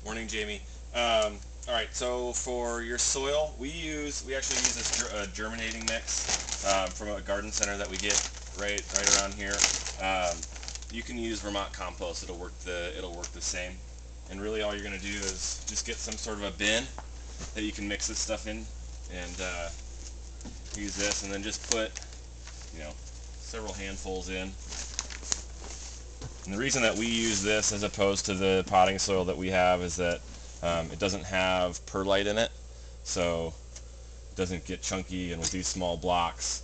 Morning, Jamie. All right, so for your soil, we actually use this germinating mix from a garden center that we get right around here. You can use Vermont compost; it'll work the same. And really, all you're going to do is just get some sort of a bin that you can mix this stuff in, and use this, and then just put, several handfuls in. And the reason that we use this as opposed to the potting soil that we have is that it doesn't have perlite in it, so it doesn't get chunky. And with these small blocks,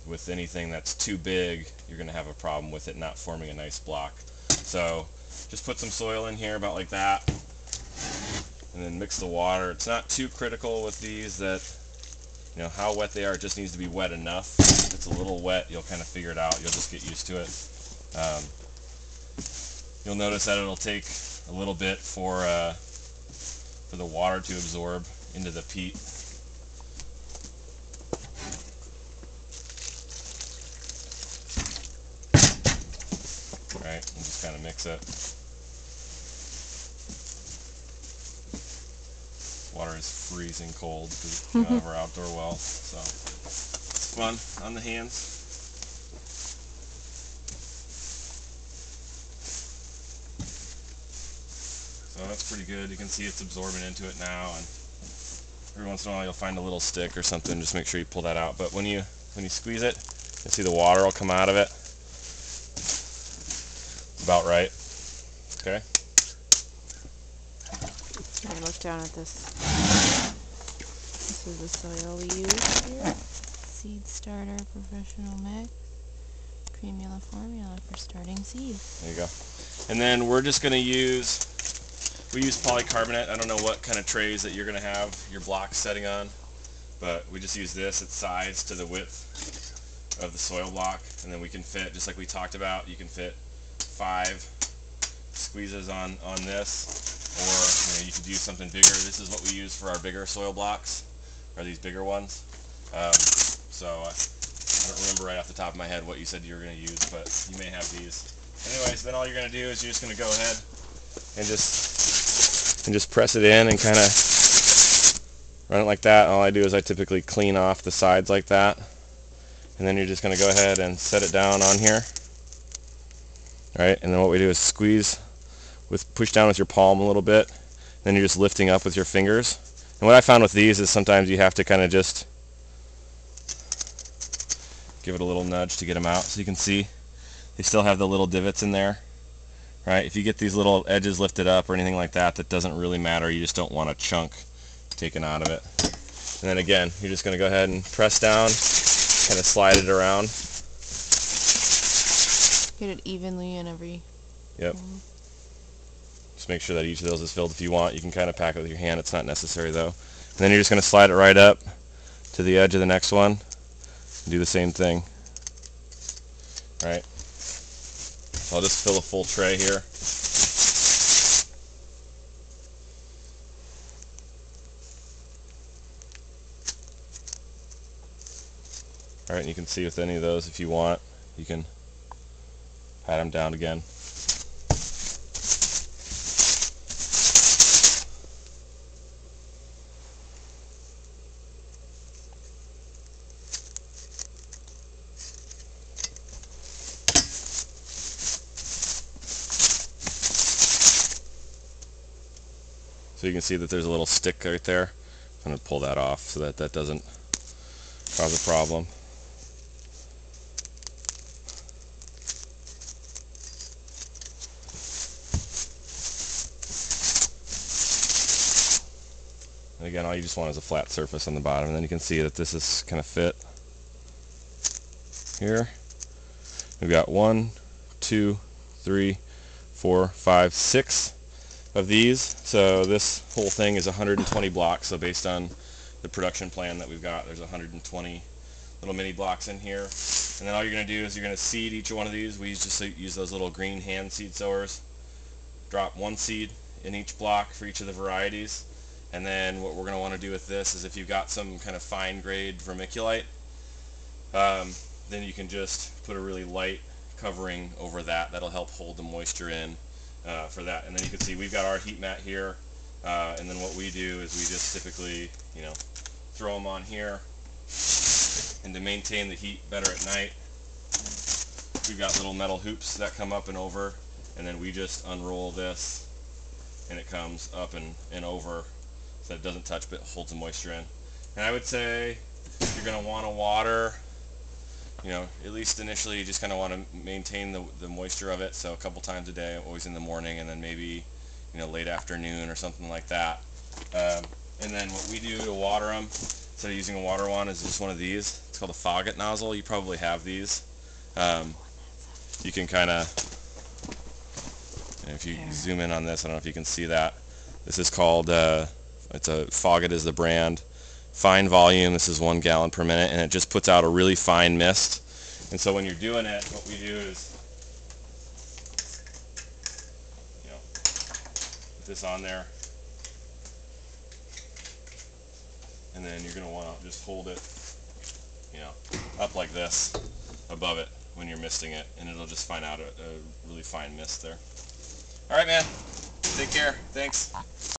with anything that's too big, you're going to have a problem with it not forming a nice block. So just put some soil in here about like that, and then mix the water. It's not too critical with these that how wet they are. It just needs to be wet enough. If it's a little wet, you'll kind of figure it out. You'll just get used to it. You'll notice that it'll take a little bit for the water to absorb into the peat. Alright, and just kind of mix it. Water is freezing cold because we don't have our outdoor well, so it's fun on the hands. So that's pretty good. You can see it's absorbing into it now, and every once in a while you'll find a little stick or something. Just make sure you pull that out. But when you squeeze it, you'll see the water will come out of it. It's about right. Okay. Can I look down at this? This is the soil we use here. Seed starter professional mix. Cremula formula for starting seeds. There you go. And then we're just going to use polycarbonate. I don't know what kind of trays that you're going to have your blocks setting on, but we just use this. It's sized to the width of the soil block, and then we can fit, just like we talked about, you can fit 5 squeezes on this, or you could use something bigger. This is what we use for our bigger soil blocks, or these bigger ones. So I don't remember right off the top of my head what you said you were going to use, but you may have these. Anyways, then all you're going to do is you're just going to go ahead and just press it in and kind of run it like that. All I do is I typically clean off the sides like that, and then you're just going to go ahead and set it down on here. Alright, and then what we do is squeeze, push down with your palm a little bit, then you're just lifting up with your fingers. And what I found with these is sometimes you have to kind of just give it a little nudge to get them out. So you can see they still have the little divots in there. Right? If you get these little edges lifted up or anything like that, that doesn't really matter. You just don't want a chunk taken out of it. And then again, you're just going to go ahead and press down, kind of slide it around. Get it evenly in every... Yep. Just make sure that each of those is filled. If you want, you can kind of pack it with your hand. It's not necessary though. And then you're just going to slide it right up to the edge of the next one and do the same thing. Right? So I'll just fill a full tray here. Alright, and you can see with any of those, if you want, you can pat them down again. So you can see that there's a little stick right there. I'm going to pull that off so that that doesn't cause a problem. And again, all you just want is a flat surface on the bottom, and then you can see that this is kind of fit here. We've got 1, 2, 3, 4, 5, 6 of these. So this whole thing is 120 blocks. So based on the production plan that we've got, there's 120 little mini blocks in here. And then all you're going to do is you're going to seed each one of these. We just use those little green hand seed sowers. Drop 1 seed in each block for each of the varieties. And then what we're going to want to do with this is if you've got some kind of fine grade vermiculite, then you can just put a really light covering over that. That'll help hold the moisture in for that. And then you can see we've got our heat mat here, and then what we do is we just typically, you know, throw them on here, and to maintain the heat better at night, we've got little metal hoops that come up and over, and then we just unroll this, and it comes up and over, so it doesn't touch but holds the moisture in. And I would say you're going to want to water, you know, at least initially you just kind of want to maintain the moisture of it, so a couple times a day, always in the morning, and then maybe, you know, late afternoon or something like that. And then what we do to water them, instead of using a water wand, is just one of these. It's called a faucet nozzle. You probably have these. You can kind of, if you zoom in on this, I don't know if you can see that. This is called, it's a Faucet is the brand. Fine volume, this is 1 gallon per minute, and it just puts out a really fine mist. And so when you're doing it, what we do is, you know, put this on there, and then you're going to want to just hold it, you know, up like this above it when you're misting it, and it'll just find out a really fine mist there. All right, man. Take care. Thanks.